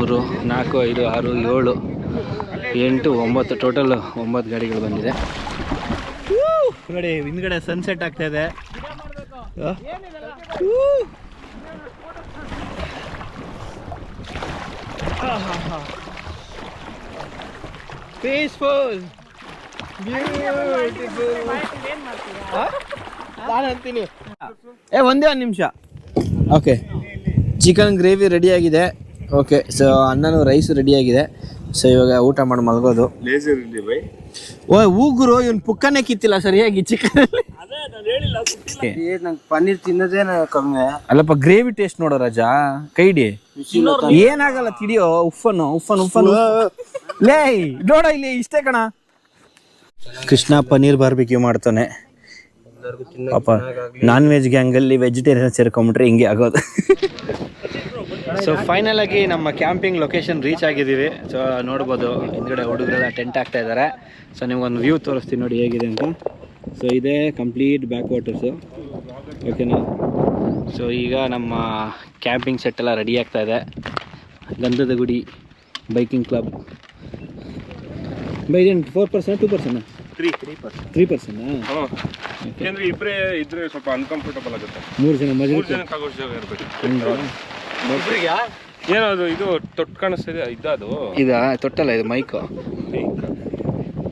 3 4 5 6 7 8 9 total 9 ಗಾಡಿಗಳು ಬಂದಿದೆ ನೋಡಿ. ಹಿಂದ್ಗಡೆ ಸನ್ಸೆಟ್ ಆಗ್ತಾ ಇದೆ. Peaceful beautiful. ಅಂತೀನಿ ಒಂದೇ ಒಂದು ನಿಮಿಷ. ಓಕೆ, ಚಿಕನ್ ಗ್ರೇವಿ ರೆಡಿ ಆಗಿದೆ. ಓಕೆ, ಸೊ ಅನ್ನನೂ ರೈಸು ರೆಡಿ ಆಗಿದೆ. ಸೊ ಇವಾಗ ಊಟ ಮಾಡಿ ಮಲ್ಗೋದು. ಹೂಗುರು ಇವನ್ ಪುಕ್ಕನೇ ಕಿತ್ತಿಲ್ಲ ಸರಿಯಾಗಿ ಚಿಕನ್. ನಂಗೆ ಪನ್ನೀರ್ ತಿನ್ನೋದೇ ಕಮ್ಮಿ. ಅಲ್ಲಪ್ಪ, ಗ್ರೇವಿ ಟೇಸ್ಟ್ ನೋಡೋ ರಾಜಾ, ಕೈಡಿ ಏನಾಗಲ್ಲ, ತಿಡಿಯೋ. ಉಫ್ಫನು ಲೇ ನೋಡ ಇಲ್ಲಿ ಇಷ್ಟೇ ಕಣ. ಕೃಷ್ಣ ಪನ್ನೀರ್ ಬಾರ್ಬಿಕ್ಯೂ ಮಾಡ್ತಾನೆ ಪಾಪ. ನಾನ್ ವೆಜ್ ಗ್ಯಾಂಗಲ್ಲಿ ವೆಜಿಟೇರಿಯನ್ ಸೇರ್ಕೊಂಡ್ಬಿಟ್ರೆ ಹಿಂಗೆ ಆಗೋದು. ಸೊ ಫೈನಲ್ ಆಗಿ ನಮ್ಮ ಕ್ಯಾಂಪಿಂಗ್ ಲೊಕೇಶನ್ ರೀಚ್ ಆಗಿದ್ದೀವಿ. ಸೊ ನೋಡ್ಬೋದು ಹಿಂದ್ಗಡೆ ಹುಡುಗರೆಲ್ಲ ಟೆಂಟ್ ಆಗ್ತಾ ಇದ್ದಾರೆ. ಸೊ ನಿಮ್ಗೊಂದು ವ್ಯೂ ತೋರಿಸ್ತೀನಿ ನೋಡಿ ಹೇಗಿದೆ ಅಂತ. ಸೊ ಇದೇ ಕಂಪ್ಲೀಟ್ ಬ್ಯಾಕ್ ವಾಟರ್ಸು, ಓಕೆನಾ. ಸೊ ಈಗ ನಮ್ಮ ಕ್ಯಾಂಪಿಂಗ್ ಸೆಟ್ ಎಲ್ಲ ರೆಡಿ ಆಗ್ತಾ ಇದೆ. ಗಂಧದ ಗುಡಿ ಬೈಕಿಂಗ್ ಕ್ಲಬ್. ಬೈ 4% 2%? 3%. ಯಾಕೆಂದ್ರೆ ಇಬ್ಬರೇ ಇದ್ರೆ ಸ್ವಲ್ಪ ಅನ್ಕಂಫರ್ಟಬಲ್ ಆಗುತ್ತೆ. 3 ಜನ ಮಜಾ ಆಗೋಷ್ಟು ಜಾಗ ಇರಬೇಕು. ಏನದು ಇದು ತೊಟ್ಟು ಕಾಣಿಸ್ತಿದೆ? ಇದ್ದದು ಇದಾ? ತೊಟ್ಟಲ್ಲ, ಇದು ಮೈಕು.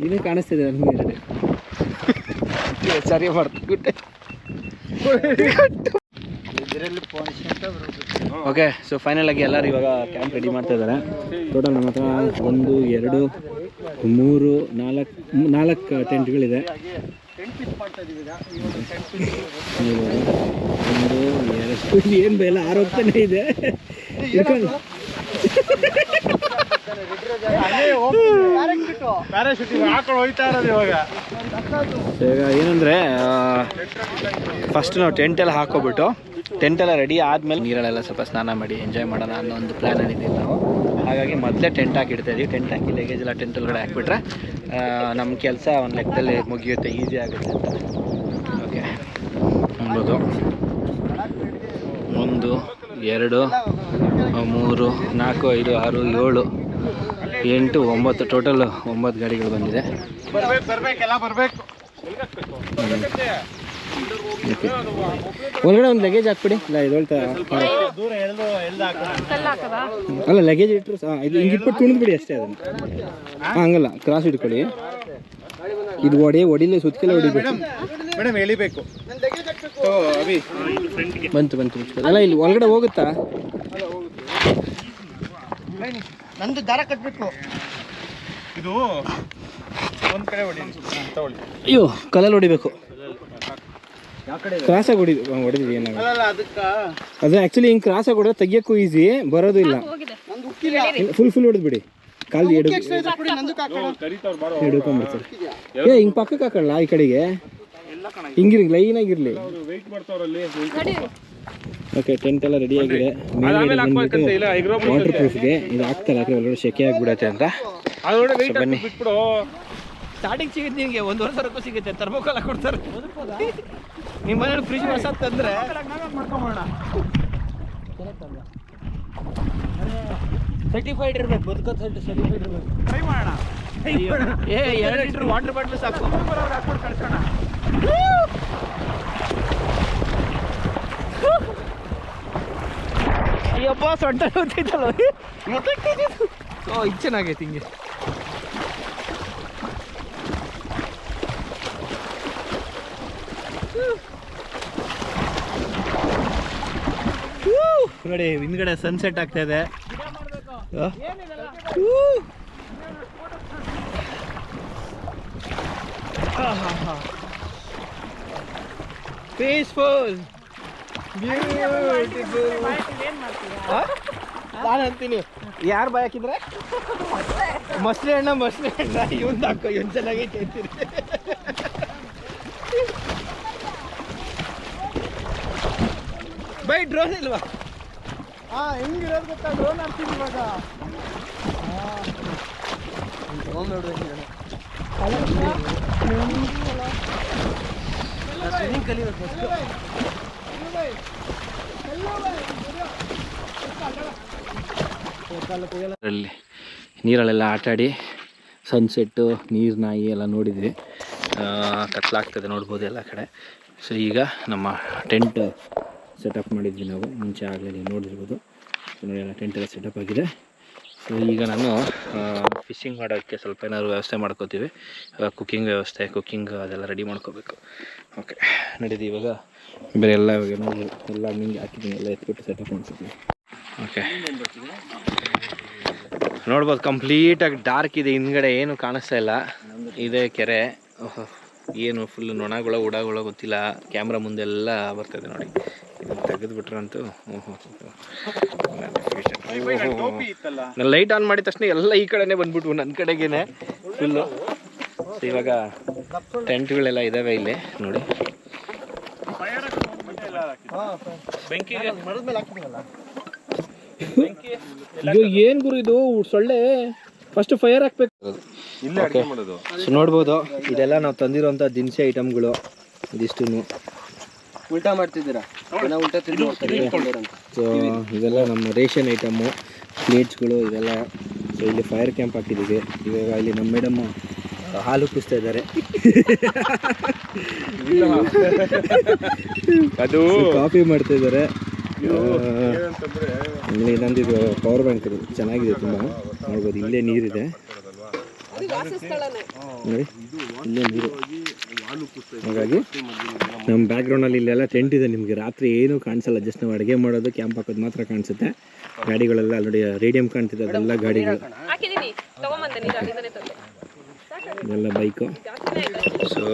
ಇದೇ ಕಾಣಿಸ್ತಿದೆ ನನಗೆ. ಸರಿ ಮಾಡ್ಬಿಟ್ಟೆ. ಓಕೆ, ಸೊ ಫೈನಲ್ ಆಗಿ ಎಲ್ಲರೂ ಇವಾಗ ಕ್ಯಾಂಪ್ ರೆಡಿ ಮಾಡ್ತಾ ಇದ್ದಾರೆ. ಟೋಟಲ್ ನಮ್ಮ ಹತ್ರ 1 2 3 4 ಟೆಂಟ್ಗಳಿದೆ. 1 2 ಏನು ಬೇಡ, ಆರೋಗ್ತಾನೆ ಇದೆ. ಈಗ ಏನಂದರೆ ಫಸ್ಟ್ ನಾವು ಟೆಂಟೆಲ್ಲ ಹಾಕೋಬಿಟ್ಟು ಟೆಂಟೆಲ್ಲ ರೆಡಿ ಆದಮೇಲೆ ನೀರಲ್ಲೆಲ್ಲ ಸ್ವಲ್ಪ ಸ್ನಾನ ಮಾಡಿ ಎಂಜಾಯ್ ಮಾಡೋಣ ಅನ್ನೋ ಒಂದು ಪ್ಲ್ಯಾನ್ ಏನಿದ್ದೀವಿ ನಾವು. ಹಾಗಾಗಿ ಮೊದಲೇ ಟೆಂಟ್ ಹಾಕಿಡ್ತಾಯಿದ್ದೀವಿ. ಟೆಂಟ್ ಹಾಕಿ ಲಗೇಜ್ ಎಲ್ಲ ಟೆಂಟ್ ಒಳಗಡೆ ಹಾಕಿಬಿಟ್ರೆ ನಮ್ಮ ಕೆಲಸ ಒಂದು ಲೆಕ್ಕದಲ್ಲಿ ಮುಗಿಯುತ್ತೆ, ಈಸಿ ಆಗುತ್ತೆ ಅಂತ. ಓಕೆ, ನೋಡ್ಬೋದು 1 2 3 4 5 6 7 8 9 ಟೋಟಲ್ 9 ಗಾಡಿಗಳು ಬಂದಿದೆ. ಒಳಗಡೆ ಒಂದು ಲಗೇಜ್ ಹಾಕ್ಬಿಡಿ. ಇಲ್ಲ ಇದು ಹೇಳ್ತಾ ಅಲ್ಲ, ಲಗೇಜ್ ಇಟ್ಟರು ಇದು ಹಿಂಗೆ ಇಟ್ಬಿಟ್ಟು ತುಣಿದ್ಬಿಡಿ ಅಷ್ಟೇ ಅದನ್ನು. ಹಂಗಲ್ಲ, ಕ್ರಾಸ್ ಇಟ್ಕೊಳ್ಳಿ. ಇದು ಹೊಡಿಲಿ, ಸುತ್ತಕೆಲ್ಲ ಹೊಡಿಬೇಕು. ಮೇಡಮ್ ಎಳಿಬೇಕು. ಬಂತು ಅಲ್ಲ, ಇಲ್ಲಿ ಒಳಗಡೆ ಹೋಗುತ್ತಾ? ನಂದು ದಾರ ಕಟ್ಬೇಕು. ಇದು ಒಂದ್ ಕಡೆ ತಗೊಳ್ಳಿ. ಅಯ್ಯೋ, ಕಲ್ಲಲ್ಲಿ ಹೊಡಿಬೇಕು. ಕ್ರಾಸಾಗಿ ಹೊಡಿದ್ವಿ ಏನಾಗ ಅದು ಆ್ಯಕ್ಚುಲಿ ಹಿಂಗೆ ಕ್ರಾಸಾಗಿ ಹೊಡೆದ್ರೆ ತೆಗಿಯೋಕ್ಕೂ ಈಸಿ, ಬರೋದು ಇಲ್ಲ. ಫುಲ್ ಹೊಡೆದ್ಬಿಡಿ. ಕಾಲು ಹಿಡ್ಕೊಂಡ್ಬಿಡ್ತಾರೆ. ಹಿಂಗೆ ಪಕ್ಕಕ್ಕೆ ಹಾಕೊಳ್ಳ, ಈ ಕಡೆಗೆ ಹಿಂಗಿರಿ, ಲೈನಾಗಿರಲಿ. ಓಕೆ, ಟೆಂಟ್ ಎಲ್ಲ ರೆಡಿ ಆಗಿದೆ. ವಾಟರ್ ಪ್ರೂಫ್ಗೆ ಇದು ಹಾಕ್ತಾರೆ, ಯಾಕೆ ಒಳಗಡೆ ಸೆಕೆ ಆಗಿಬಿಡತ್ತೆ ಅಂತ. ಬನ್ನಿ. ಸ್ಟಾರ್ಟಿಂಗ್ ಸಿಗುತ್ತೆ ನಿಮಗೆ, 1 ವರ್ಷಕ್ಕೂ ಸಿಗುತ್ತೆ. ತರ್ಬೋಕಲ್ಲ ಕೊಡ್ತಾರೆ. ನಿಮ್ಮ ಮನೇಲಿ ಫ್ರಿಜ್ ಹೊಸತ್ತಂದ್ರೆ ಸರ್ಟಿಫೈಡ್ ಇರ್ಬೇಕು, ಬದುಕೋ ಸರ್ಟಿಫೈಡ್ ಇರ್ಬೇಕು. ಟ್ರೈ ಮಾಡೋಣ. 2 ಲೀಟರ್ ವಾಟರ್ ಬಾಟ್ಲು ಸಾಕು. ಕಳ್ಸೋಣ. ಅಯ್ಯಪ್ಪ, ಸೊಂಟ ಹೋಗ್ತಿದ್ದಲ್ಲ. ಇದು ಚೆನ್ನಾಗೈತಿ ಹಿಂಗೆ. ನೋಡಿ ಹಿಂದ್ಗಡೆ ಸನ್ಸೆಟ್ ಆಗ್ತಾ ಇದೆ. Peaceful beautiful. ನಾನು ಅಂತೀನಿ, ಯಾರು ಬಾಯ್ ಹಾಕಿದ್ರೆ ಮೊಸಳೆ ಹಣ್ಣ ಇವನ್ ಹಾಕೋ, ಇವನ್ ಚೆನ್ನಾಗೈತೆ ಅಂತೀನಿ. ಬೈ ಡ್ರೋನ್ ಇಲ್ವಾ? ಹೆಂಗಿರೋದು ಗೊತ್ತಾ? ಡ್ರೋನ್ ಹಾಕ್ತೀನಿ ಇವಾಗ. ಸ್ವಿಮ್ಮಿಂಗ್ ಕಲಿಬೇಕು. ಅಲ್ಲಿ ನೀರಲ್ಲೆಲ್ಲ ಆಟಾಡಿ ಸನ್ಸೆಟ್ಟು ನೀರು ನಾಯಿ ಎಲ್ಲ ನೋಡಿದ್ವಿ. ಕತ್ಲಾಗ್ತದೆ ನೋಡ್ಬೋದು ಎಲ್ಲ ಕಡೆ. ಸೊ ಈಗ ನಮ್ಮ ಟೆಂಟ್ ಸೆಟಪ್ ಮಾಡಿದ್ವಿ ನಾವು, ಮುಂಚೆ ಆಗಲೇ ನೀವು ನೋಡಿರ್ಬೋದು. ಸೊ ನೋಡಿ ಎಲ್ಲ ಟೆಂಟ್ ಎಲ್ಲ ಸೆಟಪ್ ಆಗಿದೆ. ಸೊ ಈಗ ನಾನು ಫಿಶಿಂಗ್ ಮಾಡೋಕ್ಕೆ ಸ್ವಲ್ಪ ಏನಾದ್ರು ವ್ಯವಸ್ಥೆ ಮಾಡ್ಕೋತೀವಿ. ಕುಕ್ಕಿಂಗ್ ವ್ಯವಸ್ಥೆ, ಕುಕ್ಕಿಂಗ್ ಅದೆಲ್ಲ ರೆಡಿ ಮಾಡ್ಕೋಬೇಕು. ಓಕೆ ನಡೀದು ಇವಾಗ ಬೇರೆ ಎಲ್ಲ ಇವಾಗ ನೋಡಿ ಎಲ್ಲ ನಿಂಗೆ ಹಾಕಿದ್ದೀನಿ, ಎಲ್ಲ ಎತ್ಬಿಟ್ಟು ಸೆಟಪ್ ಮಾಡ್ಕೊತೀವಿ. ಓಕೆ ನೋಡ್ಬೋದು ಕಂಪ್ಲೀಟಾಗಿ ಡಾರ್ಕ್ ಇದೆ, ಹಿಂದ್ಗಡೆ ಏನು ಕಾಣಿಸ್ತಾ ಇಲ್ಲ. ಇದೇ ಕೆರೆ, ಏನು ಫುಲ್ ನೊಣಗಳ ಉಡಗಳ ಗೊತ್ತಿಲ್ಲ. ಕ್ಯಾಮ್ರಾ ಮುಂದೆಲ್ಲ ಬರ್ತದೆ ನೋಡಿ, ಇದನ್ನು ತೆಗೆದುಬಿಟ್ರಂತೂ ನಾನು ಲೈಟ್ ಆನ್ ಮಾಡಿದ ತಕ್ಷಣ ಎಲ್ಲ ಈ ಕಡೆನೇ ಬಂದ್ಬಿಟ್ವು, ನನ್ನ ಕಡೆಗೇನೆ ಫುಲ್ಲು. ಇವಾಗ ಟೆಂಟ್ಗಳೆಲ್ಲ ಇದ್ದಾವೆ ಇಲ್ಲಿ ನೋಡಿ. ಏನು ಗುರು ಇದು ಸೊಳ್ಳೆ, ಫಸ್ಟ್ ಫೈರ್ ಹಾಕ್ಬೇಕು. ಸೊ ನೋಡ್ಬೋದು ಇದೆಲ್ಲ ನಾವು ತಂದಿರೋಂಥ ದಿನಸಿ ಐಟಮ್ಗಳು, ಇದಿಷ್ಟು ಉಲ್ಟಾ ಮಾಡ್ತಿದ್ದೀರಾ, ಸೊ ಇದೆಲ್ಲ ನಮ್ಮ ರೇಷನ್ ಐಟಮ್ಮು, ಪ್ಲೇಟ್ಸ್ಗಳು ಇದೆಲ್ಲ. ಸೊ ಇಲ್ಲಿ ಫೈರ್ ಕ್ಯಾಂಪ್ ಹಾಕಿದ್ದೀವಿ. ಇವಾಗ ಇಲ್ಲಿ ನಮ್ಮ ಮೇಡಮ್ ಹಾಲು ಕುಡಿಸ್ತಾ ಇದ್ದಾರೆ, ಅದು ಕಾಫಿ ಮಾಡ್ತಾ ಇದ್ದಾರೆ. ಆಮೇಲೆ ಇನ್ನೊಂದಿದು ಪವರ್ ಬ್ಯಾಂಕ್, ಇದು ಚೆನ್ನಾಗಿದೆ ತುಂಬ, ನೋಡ್ಬೋದು. ಇಲ್ಲೇ ನೀರಿದೆ ನೋಡಿ, ಇಲ್ಲೇ ನೀರು. ಹಾಗಾಗಿ ನಮ್ಮ ಬ್ಯಾಕ್ಗ್ರೌಂಡಲ್ಲಿ ಇಲ್ಲೆಲ್ಲ ಟೆಂಟ್ ಇದೆ. ನಿಮಗೆ ರಾತ್ರಿ ಏನೂ ಕಾಣಿಸಲ್ಲ, ಜಸ್ಟ್ ನಾವು ಅಡುಗೆ ಮಾಡೋದು, ಕ್ಯಾಂಪ್ ಹಾಕೋದು ಮಾತ್ರ ಕಾಣಿಸುತ್ತೆ. ಗಾಡಿಗಳೆಲ್ಲ ನೋಡಿ ರೇಡಿಯಂ ಕಾಣ್ತಿದೆ, ಅದೆಲ್ಲ ಗಾಡಿಗಳು, ಇದೆಲ್ಲ ಬೈಕು. ಸೊ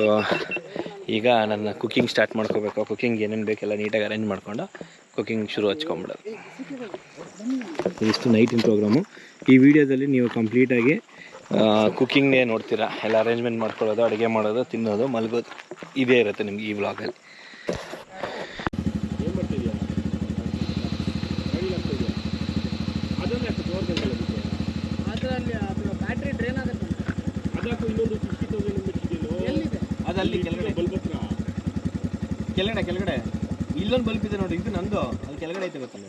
ಈಗ ನನ್ನ ಕುಕ್ಕಿಂಗ್ ಸ್ಟಾರ್ಟ್ ಮಾಡ್ಕೋಬೇಕು. ಕುಕ್ಕಿಂಗ್ ಏನೇನು ಬೇಕೆಲ್ಲ ನೀಟಾಗಿ ಅರೇಂಜ್ ಮಾಡ್ಕೊಂಡು ಕುಕ್ಕಿಂಗ್ ಶುರು ಹಚ್ಕೊಂಬಿಡೋದು. ಇಷ್ಟು ನೈಟಿನ ಪ್ರೋಗ್ರಾಮು. ಈ ವಿಡಿಯೋದಲ್ಲಿ ನೀವು ಕಂಪ್ಲೀಟಾಗಿ ಕುಕ್ಕಿಂಗ್ನೇ ನೋಡ್ತೀರಾ. ಎಲ್ಲ ಅರೇಂಜ್ಮೆಂಟ್ ಮಾಡ್ಕೊಳ್ಳೋದು, ಅಡುಗೆ ಮಾಡೋದು, ತಿನ್ನೋದು, ಮಲಗೋದು, ಇದೇ ಇರುತ್ತೆ ನಿಮ್ಗೆ ಈ ವ್ಲಾಗಲ್ಲಿ. ಅದಲ್ಲಿ ಕೆಳಗಡೆ ಇಲ್ಲೊಂದು ಬಲ್ಪ್ ಇದೆ ನೋಡಿ, ಇದು ನಂದು, ಅದು ಕೆಳಗಡೆ ಐತೆ ಗೊತ್ತಲ್ಲ.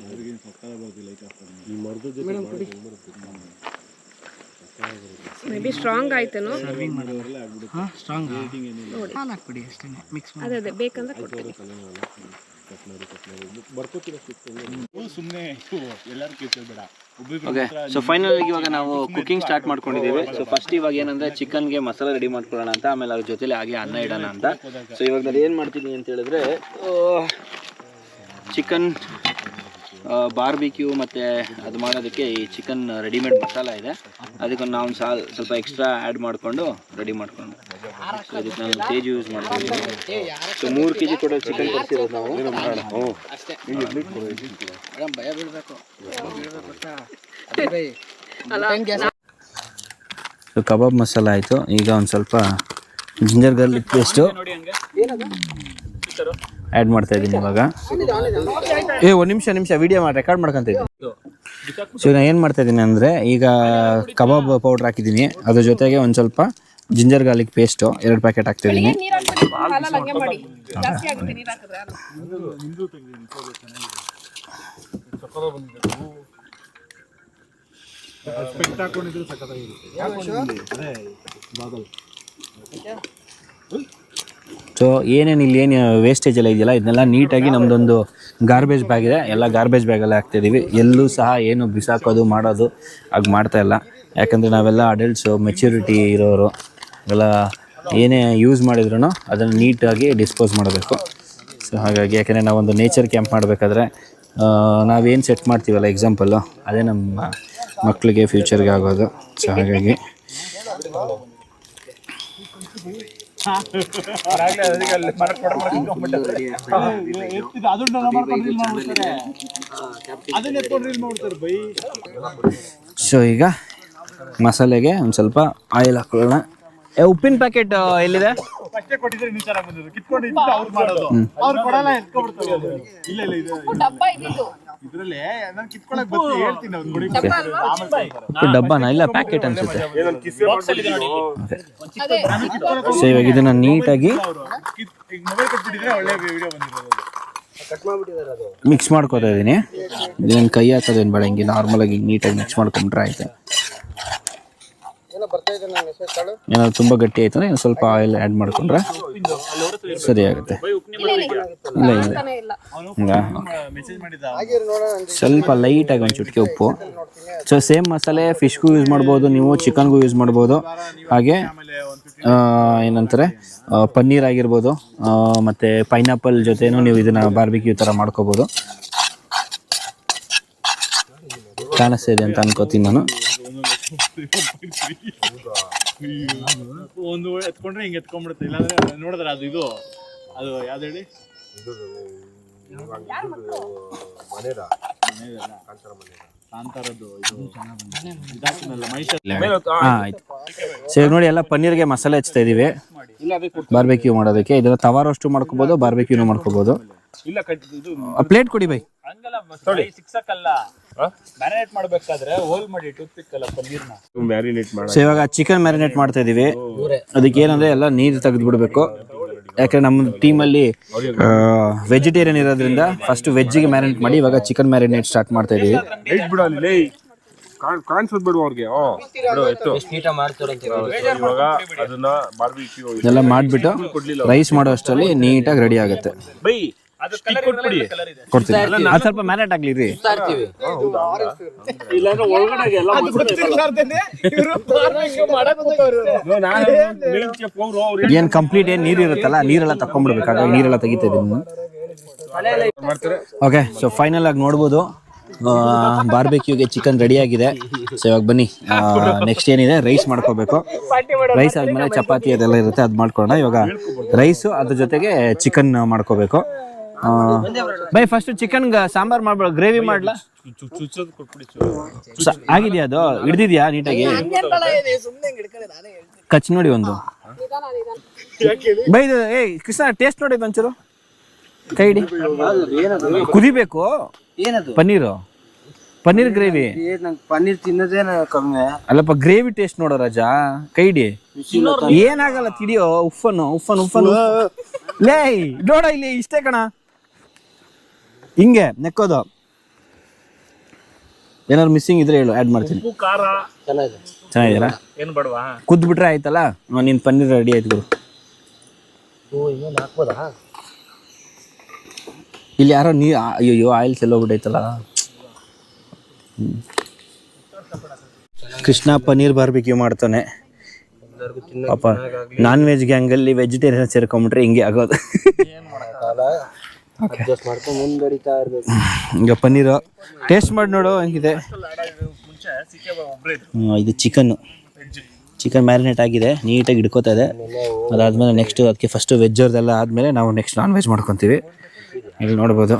ಮೇ ಬಿ ಸ್ಟ್ರಾಂಗ್ ಆಯ್ತೇನೋ. ಸ್ಟ್ರಾಂಗ್ ಹಾಕ್ಬಿಡಿ ಅಷ್ಟೇ, ಮಿಕ್ಸ್ ಮಾಡಿ. ಅದೇ ಬೇಕಂದ್ರೆ ಕೊಡ್ತೀನಿ. ಓಕೆ, ಸೊ ಫೈನಲ್ ಇವಾಗ ನಾವು ಕುಕ್ಕಿಂಗ್ ಸ್ಟಾರ್ಟ್ ಮಾಡ್ಕೊಂಡಿದ್ದೀವಿ. ಸೊ ಫಸ್ಟ್ ಇವಾಗ ಏನಂದರೆ ಚಿಕನ್ಗೆ ಮಸಾಲೆ ರೆಡಿ ಮಾಡ್ಕೊಳ್ಳೋಣ ಅಂತ, ಆಮೇಲೆ ಅದ್ರ ಜೊತೆಲಿ ಹಾಗೆ ಅನ್ನ ಇಡೋಣ ಅಂತ. ಸೊ ಇವಾಗ ನಾನು ಏನು ಮಾಡ್ತೀನಿ ಅಂತ ಹೇಳಿದ್ರೆ, ಚಿಕನ್ ಬಾರ್ಬಿಕ್ಯೂ ಮತ್ತು ಅದು ಮಾಡೋದಕ್ಕೆ ಈ ಚಿಕನ್ ರೆಡಿಮೇಡ್ ಮಸಾಲ ಇದೆ, ಅದಕ್ಕೆ ನಾವು ಸ್ವಲ್ಪ ಎಕ್ಸ್ಟ್ರಾ ಆ್ಯಡ್ ಮಾಡಿಕೊಂಡು ರೆಡಿ ಮಾಡ್ಕೊಂಡು, ಸೊ ಅದಕ್ಕೆ ನಾನು ತೇಜ್ ಯೂಸ್ ಮಾಡ್ತೀನಿ. ಸೊ 3 kg ಕೊಡೋ ಚಿಕನ್ ತರಿಸಿರೋದು ನಾವು. ಸೊ ಕಬಾಬ್ ಮಸಾಲ ಆಯಿತು. ಈಗ ಒಂದು ಸ್ವಲ್ಪ ಜಿಂಜರ್ ಗಾರ್ಲಿಕ್ ಪೇಸ್ಟು ಆ್ಯಡ್ ಮಾಡ್ತಾ ಇದ್ದೀನಿ ಇವಾಗ. ಒಂದು ನಿಮಿಷ ವಿಡಿಯೋ ರೆಕಾರ್ಡ್ ಮಾಡ್ಕೊತ ಇದ್ದೀನಿ. ಸೊ ನಾನು ಏನು ಮಾಡ್ತಾ ಇದ್ದೀನಿ ಅಂದರೆ, ಈಗ ಕಬಾಬ್ ಪೌಡ್ರ್ ಹಾಕಿದ್ದೀನಿ, ಅದ್ರ ಜೊತೆಗೆ ಒಂದು ಸ್ವಲ್ಪ ಜಿಂಜರ್ ಗಾರ್ಲಿಕ್ ಪೇಸ್ಟು 2 ಪ್ಯಾಕೆಟ್ ಹಾಕ್ತಿದ್ದೀನಿ. ಸೊ ಏನೇನು ಇಲ್ಲಿ ಏನು ವೇಸ್ಟೇಜ್ ಎಲ್ಲ ಇದೆಯಲ್ಲ, ಇದನ್ನೆಲ್ಲ ನೀಟಾಗಿ ನಮ್ಮದೊಂದು ಗಾರ್ಬೇಜ್ ಬ್ಯಾಗ್ ಇದೆ, ಎಲ್ಲ ಗಾರ್ಬೇಜ್ ಬ್ಯಾಗಲ್ಲೇ ಹಾಕ್ತಿದ್ದೀವಿ. ಎಲ್ಲೂ ಸಹ ಏನು ಬಿಸಾಕೋದು ಮಾಡೋದು ಹಾಗೆ ಮಾಡ್ತಾಯಿಲ್ಲ. ಯಾಕಂದರೆ ನಾವೆಲ್ಲ ಅಡಲ್ಟ್ಸು, ಮೆಚ್ಯೂರಿಟಿ ಇರೋರು, ಎಲ್ಲ ಏನೇ ಯೂಸ್ ಮಾಡಿದ್ರು ಅದನ್ನು ನೀಟಾಗಿ ಡಿಸ್ಪೋಸ್ ಮಾಡಬೇಕು. ಸೊ ಹಾಗಾಗಿ, ಯಾಕೆಂದರೆ ನಾವೊಂದು ನೇಚರ್ ಕ್ಯಾಂಪ್ ಮಾಡಬೇಕಾದ್ರೆ ನಾವೇನು ಸೆಟ್ ಮಾಡ್ತೀವಲ್ಲ ಎಕ್ಸಾಂಪಲ್ಲು, ಅದೇ ನಮ್ಮ ಮಕ್ಕಳಿಗೆ ಫ್ಯೂಚರ್ಗೆ ಆಗೋದು. ಸೊ ಹಾಗಾಗಿ ಸೊ ಈಗ ಮಸಾಲೆಗೆ ಒಂದು ಸ್ವಲ್ಪ ಆಯಿಲ್ ಹಾಕೊಳ್ಳೋಣ. ಉಪ್ಪಿನ ಪ್ಯಾಕೆಟ್ ಎಲ್ಲಿದೆ? ಡಬ್ಬನ ಇಲ್ಲ, ಪ್ಯಾಕೆಟ್ ಅನ್ಸುತ್ತೆ. ಸೊ ಇವಾಗ ಇದನ್ನ ನೀಟಾಗಿ ಮಿಕ್ಸ್ ಮಾಡ್ಕೋತಾ ಇದ್ದೀನಿ. ಇದೇನು ಕೈ ಹಾಕೋದೇನು ಬೇಡ, ಹಿಂಗೆ ನಾರ್ಮಲಾಗಿ ನೀಟಾಗಿ ಮಿಕ್ಸ್ ಮಾಡ್ಕೊಂಡ್ರೆ ಆಯ್ತು. ಏನಾದ್ರು ತುಂಬ ಗಟ್ಟಿ ಆಯ್ತು ಅಂದ್ರೆ ಸ್ವಲ್ಪ ಆಯಿಲ್ ಆ್ಯಡ್ ಮಾಡ್ಕೊಂಡ್ರೆ ಸರಿ ಆಗುತ್ತೆ. ಇಲ್ಲ ಇಲ್ಲ ಸ್ವಲ್ಪ ಲೈಟಾಗಿ ಒಂದು ಚುಟ್ಕೆ ಉಪ್ಪು. ಸೊ ಸೇಮ್ ಮಸಾಲೆ ಫಿಶ್ಗೂ ಯೂಸ್ ಮಾಡ್ಬೋದು, ನೀವು ಚಿಕನ್ಗೂ ಯೂಸ್ ಮಾಡ್ಬೋದು. ಹಾಗೆ ಏನಂತಾರೆ ಪನ್ನೀರ್ ಆಗಿರ್ಬೋದು, ಮತ್ತು ಪೈನಾಪಲ್ ಜೊತೆನೂ ನೀವು ಇದನ್ನು ಬಾರ್ಬಿಕ್ಯೂ ಥರ ಮಾಡ್ಕೋಬೋದು. ಕಾಣಿಸ್ತಾ ಇದೆ ಅಂತ ಅನ್ಕೋತೀನಿ ನಾನು. ಒಂದು ಎತ್ಕೊಂಡ್ರೆ ಹಿಂಗೆ ಎತ್ಕೊಂಡ್ಬಿಡುತ್ತೆ, ಇಲ್ಲಾಂದ್ರೆ ನೋಡಿದ್ರೆ ಅದು ಇದು ಅದು ಯಾವ್ದು ಹೇಳಿ ಕಾಂತಾರದ್ದು ಆಯ್ತು. ಸರಿ ನೋಡಿ, ಎಲ್ಲ ಪನ್ನೀರ್ಗೆ ಮಸಾಲೆ ಹಚ್ತಾ ಇದೀವಿ ಬಾರ್ಬಿಕ್ಯೂ ಮಾಡೋದಕ್ಕೆ. ಇದನ್ನ ತವಾ ರೋಸ್ಟ್ ಮಾಡ್ಕೋಬಹುದು, ಬಾರ್ಬಿಕ್ಯೂನು ಮಾಡ್ಕೋಬಹುದು. ಪ್ಲೇಟ್ ಕೊಡಿ ಬೈ. ಮ್ಯಾರಿನೇಟ್ ಮಾಡ್ಬೇಕಾದ್ರೆ ಹೋಲ್ ಮಾಡಿ ಟೂತ್ ಅಲ್ಲ ಪನ್ನೀರ್ನ ಮ್ಯಾರಿನೇಟ್ ಮಾಡಿ. ಸೊ ಇವಾಗ ಚಿಕನ್ ಮ್ಯಾರಿನೇಟ್ ಮಾಡ್ತಾ ಇದೀವಿ. ಅದಕ್ಕೆ ಏನಂದ್ರೆ ಎಲ್ಲ ನೀರು ತೆಗೆದು ಬಿಡಬೇಕು. ಯಾಕಂದ್ರೆ ನಮ್ಮ ಟೀಮಲ್ಲಿ ವೆಜಿಟೇರಿಯನ್ ಇರೋದ್ರಿಂದ ಫಸ್ಟ್ ವೆಜ್ಜಿಗೆ ಮ್ಯಾರಿನೇಟ್ ಮಾಡಿ ಇವಾಗ ಚಿಕನ್ ಮ್ಯಾರಿನೇಟ್ ಸ್ಟಾರ್ಟ್ ಮಾಡ್ತಾ ಇದೀವಿ. ಕಾಣಿಸೋದ್ ಬಿಡು ಅವ್ರಿಗೆ. ಇವಾಗ ಅದನ್ನ ಬಾರ್ಬಿಕ್ಯೂ ಎಲ್ಲ ಮಾಡ್ಬಿಟ್ಟು ರೈಸ್ ಮಾಡೋ ಅಷ್ಟರಲ್ಲಿ ನೀಟಾಗಿ ರೆಡಿ ಆಗುತ್ತೆ. ಕೊಡ್ತೀನಿ, ಅದು ಸ್ವಲ್ಪ ಮ್ಯಾರಿನೇಟ್ ಆಗ್ಲಿ ರೀ. ಏನ್ ಕಂಪ್ಲೀಟ್ ಏನ್ ನೀರು ಇರುತ್ತಲ್ಲ, ನೀರೆಲ್ಲ ತಕೊಂಡ್ಬಿಡ್ಬೇಕಾಗ ನೀರೆಲ್ಲ ತೆಗಿತಾ ಇದೀನಿ. ಓಕೆ, ಸೊ ಫೈನಲ್ ಆಗಿ ನೋಡ್ಬೋದು ಬಾರ್ಬಿಕ್ಯೂಗೆ ಚಿಕನ್ ರೆಡಿ ಆಗಿದೆ. ಸೊ ಇವಾಗ ಬನ್ನಿ, ನೆಕ್ಸ್ಟ್ ಏನಿದೆ ರೈಸ್ ಮಾಡ್ಕೋಬೇಕು. ರೈಸ್ ಆದ್ಮೇಲೆ ಚಪಾತಿ ಅದೆಲ್ಲ ಇರುತ್ತೆ, ಅದು ಮಾಡ್ಕೊಳ್ಳೋಣ. ಇವಾಗ ರೈಸು ಅದ್ರ ಜೊತೆಗೆ ಚಿಕನ್ ಮಾಡ್ಕೋಬೇಕು. ಬೈ ಫಸ್ಟ್ ಚಿಕನ್ ಸಾಂಬಾರ್ ಮಾಡ್ಬೇಡ, ಗ್ರೇವಿ ಮಾಡ್ಲಾ? ಆಗಿದ್ಯಾ, ಅದು ಹಿಡ್ದಿದ್ಯಾ ನೀಟಾಗಿ? ಕಚ್ ನೋಡಿ ಒಂದು ಬೈ. ಏ ಕೃಷ್ಣ, ಟೇಸ್ಟ್ ನೋಡಿ ಒಂಚೂರು, ಕೈ ಹಿಡಿ. ಕುದಿಬೇಕು ಪನ್ನೀರ್ ಗ್ರೇವಿ. ಪನ್ನೀರ್ ತಿನ್ನೋದೇ ಕಮ್ಮಿ. ಅಲ್ಲಪ್ಪ, ಗ್ರೇವಿ ಟೇಸ್ಟ್ ನೋಡೋ ರಾಜಾ, ಕೈ ಹಿಡಿ. ಏನಾಗಲ್ಲ, ತಿಡಿಯೋ. ಉಫ್ಫನ್ ಲೇ ನೋಡ ಇಲ್ಲಿ, ಇಷ್ಟೇ ಕಣ, ಹಿಂಗೆ ನೆಕ್ಕೋದು. ಏನಾದ್ರು ಮಿಸ್ಸಿಂಗ್ ಇದ್ರೆ ಹೇಳು, ಆ್ಯಡ್ ಮಾಡ್ತೀನಿ. ಚೆನ್ನಾಗಿದ್ದೀರಾ? ಕುದ್ಬಿಟ್ರೆ ಆಯ್ತಲ್ಲ, ನಿನ್ ಪನ್ನೀರ್ ರೆಡಿ ಆಯ್ತು. ಇಲ್ಲಿ ಯಾರೋ ಅಯ್ಯೋ ಆಯಿಲ್ ಚೆಲ್ಲೋಗ್ಬಿಟ್ಟೈತಲ್ಲ. ಕೃಷ್ಣ ಪನ್ನೀರ್ ಬಾರ್ಬಿಕ್ಯೂ ಮಾಡ್ತಾನೆ ಪಾಪ. ನಾನ್ ವೆಜ್ ಗ್ಯಾಂಗಲ್ಲಿ ವೆಜಿಟೇರಿಯನ್ ಸೇರ್ಕೊಂಡ್ಬಿಟ್ರೆ ಹಿಂಗೆ ಆಗೋದು. ಈಗ ಪನ್ನೀರು ಟೇಸ್ಟ್ ಮಾಡಿ ನೋಡು ಹೆಂಗಿದೆ. ಇದು ಚಿಕನ್ ಮ್ಯಾರಿನೇಟ್ ಆಗಿದೆ, ನೀಟಾಗಿ ಹಿಡ್ಕೋತಾ ಇದೆ. ಅದಾದಮೇಲೆ ನೆಕ್ಸ್ಟ್ ಅದಕ್ಕೆ ಫಸ್ಟು ವೆಜ್ ಅವ್ರದ್ದೆಲ್ಲ ಆದಮೇಲೆ ನಾವು ನೆಕ್ಸ್ಟ್ ನಾನ್ ವೆಜ್ ಮಾಡ್ಕೊತೀವಿ. ಇಲ್ಲಿ ನೋಡ್ಬೋದು.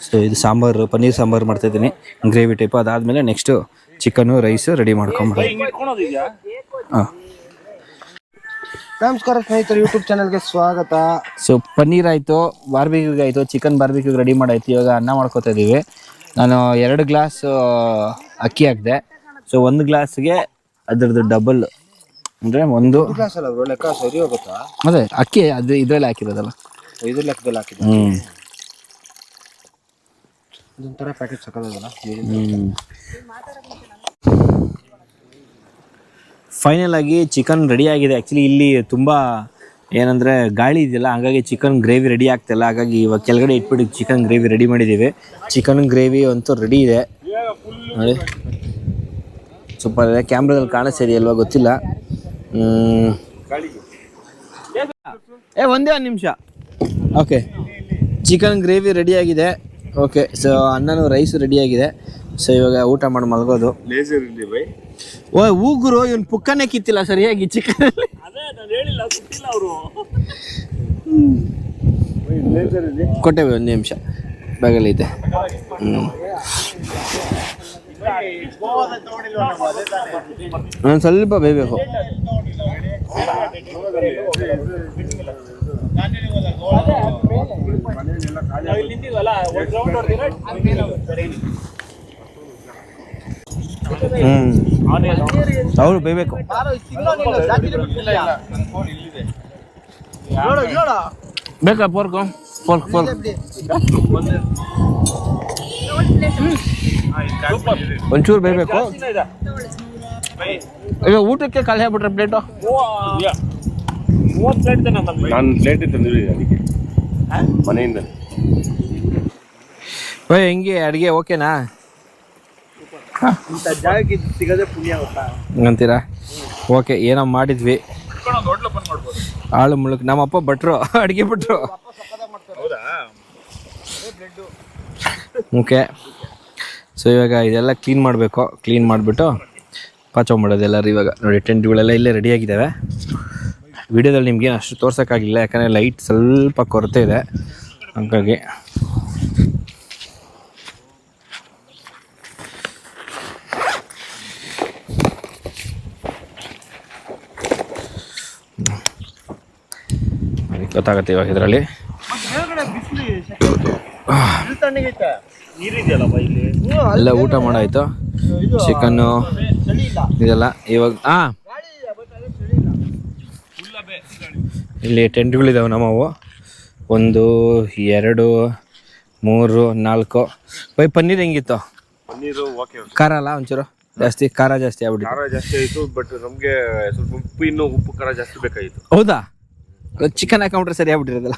ಸೊ ಇದು ಸಾಂಬಾರು, ಪನ್ನೀರ್ ಸಾಂಬಾರು ಮಾಡ್ತಾಯಿದ್ದೀನಿ, ಗ್ರೇವಿ ಟೈಪು. ಅದಾದಮೇಲೆ ನೆಕ್ಸ್ಟು ಚಿಕನ್ನು ರೈಸು ರೆಡಿ ಮಾಡ್ಕೊಂಬಿಡಿ. ಹಾಂ, ನಮಸ್ಕಾರ ಸ್ನೇಹಿತರು, ಯೂಟ್ಯೂಬ್ ಚಾನಲ್ಗೆ ಸ್ವಾಗತ. ಸೊ ಪನ್ನೀರ್ ಆಯಿತು, ಬಾರ್ಬಿಕ್ಯೂಗೆ ಆಯಿತು, ಚಿಕನ್ ಬಾರ್ಬಿಕ್ಯೂಗೆ ರೆಡಿ ಮಾಡಾಯ್ತು. ಇವಾಗ ಅನ್ನ ಮಾಡ್ಕೋತಾ ಇದ್ದೀವಿ. ನಾನು 2 ಗ್ಲಾಸ್ ಅಕ್ಕಿ ಹಾಕಿದೆ. ಸೊ 1 ಗ್ಲಾಸ್ಗೆ ಅದ್ರದ್ದು ಡಬಲ್ ಅಂದರೆ ಒಂದು ಗ್ಲಾಸ್ ಅಲ್ಲ ಬ್ರೋ, ಲೆಕ್ಕ ಸರಿ ಹೋಗುತ್ತಾ? ಅದೇ ಅಕ್ಕಿ ಅದು ಇದರಲ್ಲಿ ಹಾಕಿರೋದಲ್ಲ, 5 ಲೆಕ್ಕದಲ್ಲಿ ಹಾಕಿದೆ. ಇದೊಂಥರ ಪ್ಯಾಕೆಟ್ ಸಕ್ಕದಲ್ಲ. ಫೈನಲ್ ಆಗಿ ಚಿಕನ್ ರೆಡಿ ಆಗಿದೆ. ಆ್ಯಕ್ಚುಲಿ ಇಲ್ಲಿ ತುಂಬ ಏನಂದರೆ ಗಾಳಿ ಇದೆಯಲ್ಲ, ಹಾಗಾಗಿ ಚಿಕನ್ ಗ್ರೇವಿ ರೆಡಿ ಆಗ್ತಿಲ್ಲ. ಹಾಗಾಗಿ ಇವಾಗ ಕೆಳಗಡೆ ಇಟ್ಬಿಟ್ಟು ಚಿಕನ್ ಗ್ರೇವಿ ರೆಡಿ ಮಾಡಿದ್ದೀವಿ. ಚಿಕನ್ ಗ್ರೇವಿ ಅಂತೂ ರೆಡಿ ಇದೆ ನೋಡಿ. ಸ್ವಲ್ಪ ಕ್ಯಾಮ್ರಾದಲ್ಲಿ ಕಾಣಿಸ್ತಿದೆಯಲ್ವಾ ಗೊತ್ತಿಲ್ಲ. ಒಂದೇ ಒಂದು ನಿಮಿಷ. ಓಕೆ, ಚಿಕನ್ ಗ್ರೇವಿ ರೆಡಿಯಾಗಿದೆ. ಓಕೆ, ಸೊ ಅನ್ನನೂ ರೈಸು ರೆಡಿಯಾಗಿದೆ. ಸೊ ಇವಾಗ ಊಟ ಮಾಡಿ ಮಲಗೋದು. ಹೂಗುರು ಇವನ್ ಪುಕ್ಕನೇ ಕಿತ್ತಿಲ್ಲ ಸರಿಯಾಗಿ ಚಿಕನ್. ಕೊಟ್ಟೇವೆ, 1 ನಿಮಿಷ ಬಾಗಲೈತೆ. ನಾನು ಸ್ವಲ್ಪ ಬೇಯಬೇಕು. ಅವ್ರು ಬೇಯಬೇಕು. ಬೇಕಾ ಪೋರ್ಕು? ಫೋರ್ಕ್ ಒಂಚೂರು ಬೇಯಬೇಕು. ಈಗ ಊಟಕ್ಕೆ ಖಾಲಿ ಆಗ್ಬಿಟ್ರೆ ಪ್ಲೇಟು. ನಾನು ಪ್ಲೇಟ್ ತಂದಿರಿ ಅದಕ್ಕೆ ಮನೆಯಿಂದ. ಬೈ ಹೆಂಗೆ ಅಡುಗೆ ಓಕೆನಾ ಜಾಗಕ್ಕೆ ಸಿಗದೆ ಪುಣ್ಯ ಗೊತ್ತಾ ಅಂತೀರಾ? ಓಕೆ, ಏನೋ ಮಾಡಿದ್ವಿ. ಆಳು ಮುಳುಕ್ ನಮ್ಮಪ್ಪ ಭಟ್ರು, ಅಡುಗೆ ಭಟ್ರು. ಓಕೆ, ಸೊ ಇವಾಗ ಇದೆಲ್ಲ ಕ್ಲೀನ್ ಮಾಡಬೇಕು. ಕ್ಲೀನ್ ಮಾಡಿಬಿಟ್ಟು ಪಾಚ ಮಾಡೋದು ಎಲ್ಲರೂ. ಇವಾಗ ನೋಡಿ ಟೆಂಟ್ಗಳೆಲ್ಲ ಇಲ್ಲೇ ರೆಡಿಯಾಗಿದ್ದಾವೆ. ವಿಡಿಯೋದಲ್ಲಿ ನಿಮ್ಗೇನು ಅಷ್ಟು ತೋರ್ಸೋಕ್ಕಾಗಲಿಲ್ಲ, ಯಾಕಂದರೆ ಲೈಟ್ ಸ್ವಲ್ಪ ಕೊರತೆ ಇದೆ, ಹಾಗಾಗಿ. ಗೊತ್ತಾಗುತ್ತೆ ಇವಾಗ ಇದರಲ್ಲಿ. ಎಲ್ಲ ಊಟ ಮಾಡಾಯ್ತು. ಚಿಕನ್ನು ಇದೆಲ್ಲ ಇವಾಗ. ಇಲ್ಲಿ ಟೆಂಟ್ಗಳಿದ್ದಾವೆ ನಮ್ಮವು. 1 2 3 4. ಬೈ ಪನ್ನೀರ್ ಹೆಂಗಿತ್ತು? ಪನ್ನೀರು ಓಕೆ. ಖಾರ ಅಲ್ಲ ಒಂಚೂರು ಜಾಸ್ತಿ, ಖಾರ ಜಾಸ್ತಿ ಆಗ್ಬಿಟ್ಟು. ಖಾರ ಜಾಸ್ತಿ ಆಯಿತು, ಬಟ್ ನಮಗೆ ಸ್ವಲ್ಪ ಉಪ್ಪು ಖಾರ ಜಾಸ್ತಿ ಬೇಕಾಗಿತ್ತು. ಹೌದಾ? ಚಿಕನ್ ಹಾಕೊಂಡ್ರೆ ಸರಿ ಆಗ್ಬಿಟ್ಟಿರೋದಲ್ಲ.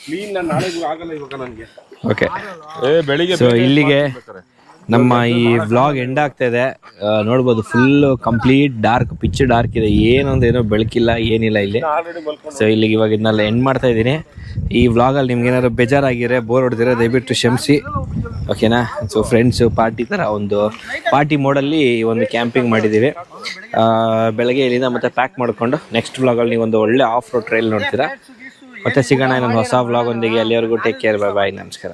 ಕ್ಲೀನ್ ನಾಳೆಗೂ ಆಗಲ್ಲ ಇವಾಗ ನನಗೆ. ಓಕೆ, ಬೆಳಿಗ್ಗೆ ಸೊ ಇಲ್ಲಿಗೆ ನಮ್ಮ ಈ ವ್ಲಾಗ್ ಎಂಡ್ ಆಗ್ತಾ ಇದೆ. ನೋಡ್ಬೋದು full complete dark, pitch dark ಇದೆ. ಏನೋ ಬೆಳಕಿಲ್ಲ, ಏನಿಲ್ಲ ಇಲ್ಲಿ. ಸೊ ಇಲ್ಲಿಗೆ ಇವಾಗ ಇದನ್ನೆಲ್ಲ ಎಂಡ್ ಮಾಡ್ತಾ ಇದ್ದೀನಿ. ಈ ವ್ಲಾಗಲ್ಲಿ ನಿಮ್ಗೆ ಏನಾದ್ರು ಬೇಜಾರಾಗಿರೋ, ಬೋರ್ ಹೊಡೆದಿರೋ ದಯವಿಟ್ಟು ಕ್ಷಮಿಸಿ, ಓಕೆನಾ? ಸೊ ಫ್ರೆಂಡ್ಸು ಪಾರ್ಟಿ ಥರ ಒಂದು ಪಾರ್ಟಿ ಮೋಡಲ್ಲಿ ಒಂದು ಕ್ಯಾಂಪಿಂಗ್ ಮಾಡಿದ್ದೀವಿ. ಬೆಳಗ್ಗೆ ಇಲ್ಲಿಂದ ಮತ್ತೆ ಪ್ಯಾಕ್ ಮಾಡಿಕೊಂಡು ನೆಕ್ಸ್ಟ್ ವ್ಲಾಗಲ್ಲಿ ನೀವು ಒಂದು ಒಳ್ಳೆ ಆಫ್ ರೋಡ್ ಟ್ರೈಲ್ ನೋಡ್ತೀರಾ. ಮತ್ತೆ ಸಿಗೋಣ ಇನ್ನೊಂದು ಹೊಸ ವ್ಲಾಗ್ ಒಂದಿಗೆ. ಅಲ್ಲಿವರೆಗೂ ಟೇಕ್ ಕೇರ್, ಬಾಯ್ ಬಾಯ್, ನಮಸ್ಕಾರ.